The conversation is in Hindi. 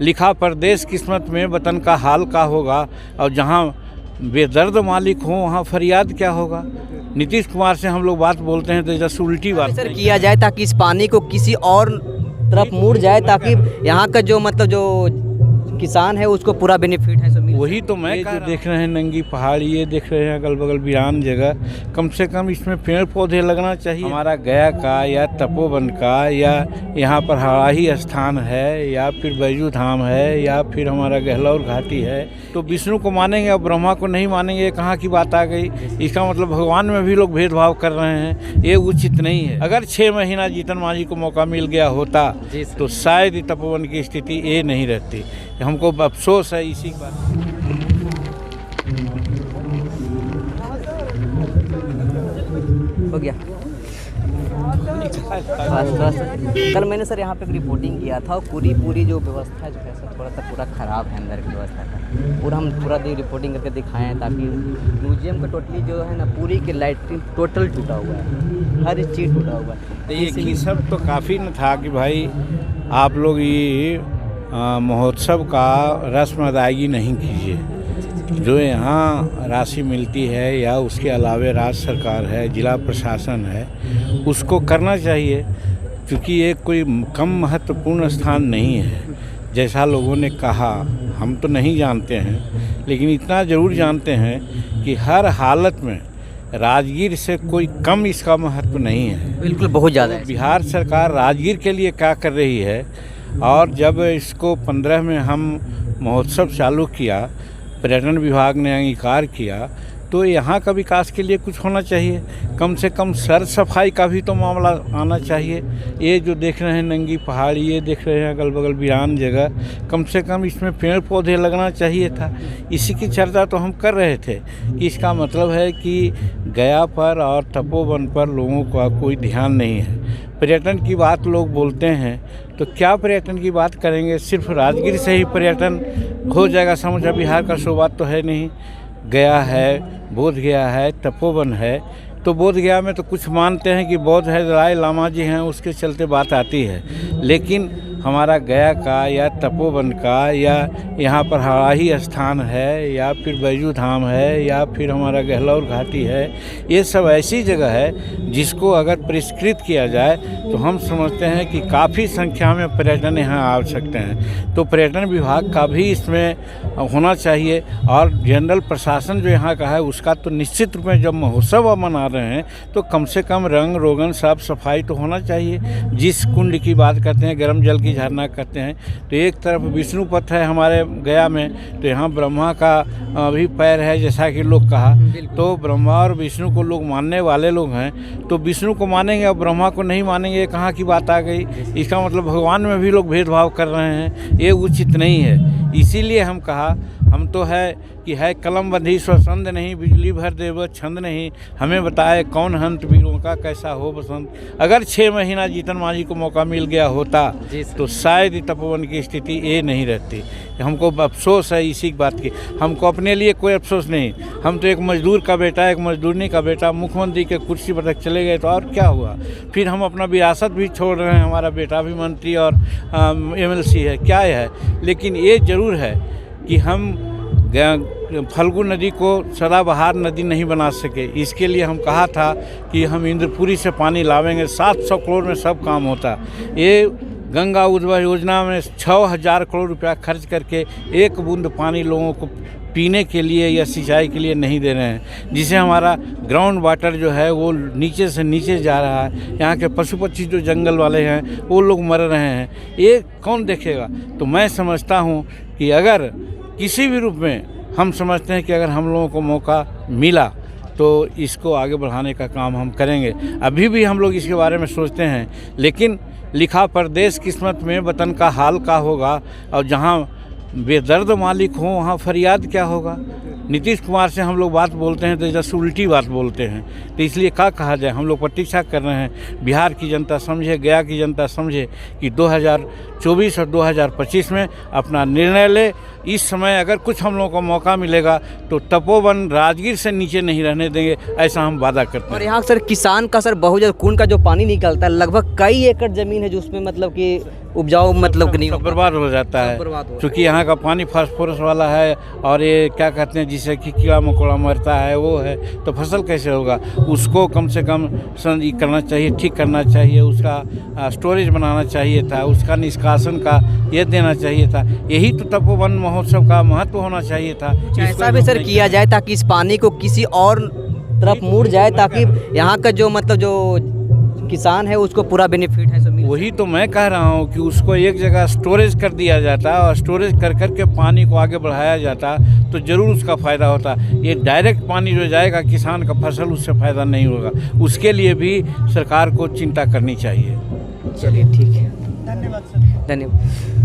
लिखा परदेश किस्मत में वतन का हाल का होगा, और जहाँ बेदर्द मालिक हो वहाँ फरियाद क्या होगा। नीतीश कुमार से हम लोग बात बोलते हैं तो जैसे उल्टी बात सर किया जाए ताकि इस पानी को किसी और तरफ मुड़ जाए, ताकि यहाँ का जो जो किसान है उसको पूरा बेनिफिट है। वही तो मैं जो देख रहे हैं नंगी पहाड़ी, ये देख रहे हैं अगल बगल वीरान जगह, कम से कम इसमें पेड़ पौधे लगना चाहिए। हमारा गया का या तपोवन का या यहाँ पर हराही स्थान है या फिर बैजू धाम है या फिर हमारा गहलौर घाटी है, तो विष्णु को मानेंगे और ब्रह्मा को नहीं मानेंगे, कहाँ की बात आ गई। इसका मतलब भगवान में भी लोग भेदभाव कर रहे हैं, ये उचित नहीं है। अगर 6 महीना जीतन मांझी को मौका मिल गया होता तो शायद तपोवन की स्थिति ये नहीं रहती। हमको अफसोस है इसी बात। हो गया बस। कल मैंने सर यहाँ पे रिपोर्टिंग किया था, पूरी जो व्यवस्था जो है सर थोड़ा सा पूरा ख़राब है अंदर की व्यवस्था का। हम पूरा दिन रिपोर्टिंग करके दिखाए हैं ताकि म्यूजियम का टोटली जो है ना पूरी की लाइटिंग टोटल टूटा हुआ है, हर चीज़ टूटा हुआ है। तो ये सब तो काफ़ी न था कि भाई आप लोग ये महोत्सव का रस्म अदायगी नहीं कीजिए। जो यहाँ राशि मिलती है या उसके अलावे राज्य सरकार है, जिला प्रशासन है, उसको करना चाहिए, क्योंकि ये कोई कम महत्वपूर्ण स्थान नहीं है। जैसा लोगों ने कहा हम तो नहीं जानते हैं, लेकिन इतना ज़रूर जानते हैं कि हर हालत में राजगीर से कोई कम इसका महत्व नहीं है। बिल्कुल बहुत ज़्यादा है। बिहार सरकार राजगीर के लिए क्या कर रही है, और जब इसको 15 में हम महोत्सव चालू किया, पर्यटन विभाग ने अंगीकार किया, तो यहाँ का विकास के लिए कुछ होना चाहिए। कम से कम सर सफाई का भी तो मामला आना चाहिए। ये जो देख रहे हैं नंगी पहाड़ी, ये देख रहे हैं अगल बगल वीरान जगह, कम से कम इसमें पेड़ पौधे लगना चाहिए था। इसी की चर्चा तो हम कर रहे थे कि इसका मतलब है कि गया पर और तपोवन पर लोगों का कोई ध्यान नहीं है। पर्यटन की बात लोग बोलते हैं, तो क्या पर्यटन की बात करेंगे? सिर्फ राजगीर से ही पर्यटन हो जाएगा समझा? बिहार का सो बात तो है नहीं। गया है, बोध गया है, तपोवन है, तो बोध गया में तो कुछ मानते हैं कि बौद्ध है, दलाई लामा जी हैं, उसके चलते बात आती है। लेकिन हमारा गया का या तपोवन का या यहाँ पर हराही स्थान है या फिर बैजू धाम है या फिर हमारा गहलौर घाटी है, ये सब ऐसी जगह है जिसको अगर परिष्कृत किया जाए तो हम समझते हैं कि काफ़ी संख्या में पर्यटन यहाँ आ सकते हैं। तो पर्यटन विभाग का भी इसमें होना चाहिए, और जनरल प्रशासन जो यहाँ का है उसका तो निश्चित रूप में जब महोत्सव मना रहे हैं तो कम से कम रंग रोगन साफ सफाई तो होना चाहिए। जिस कुंड की बात करते हैं, गर्म जल की झरना कहते हैं, तो एक तरफ विष्णु पथ है हमारे गया में, तो यहाँ ब्रह्मा का भी पैर है जैसा कि लोग कहा। तो ब्रह्मा और विष्णु को लोग मानने वाले लोग हैं, तो विष्णु को मानेंगे और ब्रह्मा को नहीं मानेंगे, कहाँ की बात आ गई। इसका मतलब भगवान में भी लोग भेदभाव कर रहे हैं, ये उचित नहीं है। इसीलिए हम कहा, हम तो है कि है कलम बंधी स्वसंद नहीं, बिजली भर देव छंद नहीं, हमें बताए कौन हंत वीरों का कैसा हो बसंत। अगर 6 महीना जीतन मांझी को मौका मिल गया होता तो शायद तपोवन की स्थिति ये नहीं रहती। हमको अफसोस है इसी बात की। हमको अपने लिए कोई अफसोस नहीं, हम तो एक मजदूर का बेटा, एक मजदूरनी का बेटा, मुख्यमंत्री के कुर्सी पर तक चले गए तो और क्या हुआ। फिर हम अपना विरासत भी छोड़ रहे हैं, हमारा बेटा भी मंत्री और MLC है, क्या है। लेकिन ये ज़रूर है कि हम फल्गु नदी को सदाबहार नदी नहीं बना सके। इसके लिए हम कहा था कि हम इंद्रपुरी से पानी लावेंगे, 700 करोड़ में सब काम होता। ये गंगा उज्ज्वल योजना में 6000 करोड़ रुपया खर्च करके एक बूंद पानी लोगों को पीने के लिए या सिंचाई के लिए नहीं दे रहे हैं, जिससे हमारा ग्राउंड वाटर जो है वो नीचे से नीचे जा रहा है। यहाँ के पशु पक्षी जो जंगल वाले हैं वो लोग मर रहे हैं, ये कौन देखेगा। तो मैं समझता हूँ कि अगर किसी भी रूप में हम समझते हैं कि अगर हम लोगों को मौका मिला तो इसको आगे बढ़ाने का काम हम करेंगे। अभी भी हम लोग इसके बारे में सोचते हैं, लेकिन लिखा परदेश किस्मत में वतन का हाल का होगा, और जहाँ बेदर्द मालिक हो वहाँ फरियाद क्या होगा। नीतीश कुमार से हम लोग बात बोलते हैं तो जैसे उल्टी बात बोलते हैं, तो इसलिए क्या कहा जाए। हम लोग प्रतीक्षा कर रहे हैं, बिहार की जनता समझे, गया की जनता समझे कि 2024 और 2025 में अपना निर्णय ले। इस समय अगर कुछ हम लोगों को मौका मिलेगा तो तपोवन राजगीर से नीचे नहीं रहने देंगे, ऐसा हम वादा करते हैं। और यहाँ सर किसान का सर बहुत ज़्यादा कुंड का जो पानी निकलता है, लगभग कई एकड़ ज़मीन है जो उसमें मतलब कि उपजाऊ मतलब नहीं हो सब बर्बाद हो जाता सब है, बर्बाद हो क्योंकि यहाँ का पानी फास्फोरस वाला है और ये क्या कहते हैं जिससे कि कीड़ा मकोड़ा मरता है वो है, तो फसल कैसे होगा। उसको कम से कम करना चाहिए, ठीक करना चाहिए, उसका स्टोरेज बनाना चाहिए था, उसका निष्कासन का ये देना चाहिए था। यही तो तपोवन महोत्सव का महत्व होना चाहिए था। ऐसा भी सर किया जाए ताकि इस पानी को किसी और तरफ मुड़ जाए, ताकि यहाँ का जो मतलब जो किसान है उसको पूरा बेनिफिट है सो मिल वही तो मैं कह रहा हूँ कि उसको एक जगह स्टोरेज कर दिया जाता और स्टोरेज कर करके पानी को आगे बढ़ाया जाता तो ज़रूर उसका फ़ायदा होता। ये डायरेक्ट पानी जो जाएगा किसान का फसल, उससे फ़ायदा नहीं होगा। उसके लिए भी सरकार को चिंता करनी चाहिए। चलिए ठीक है, धन्यवाद सर। धन्यवाद।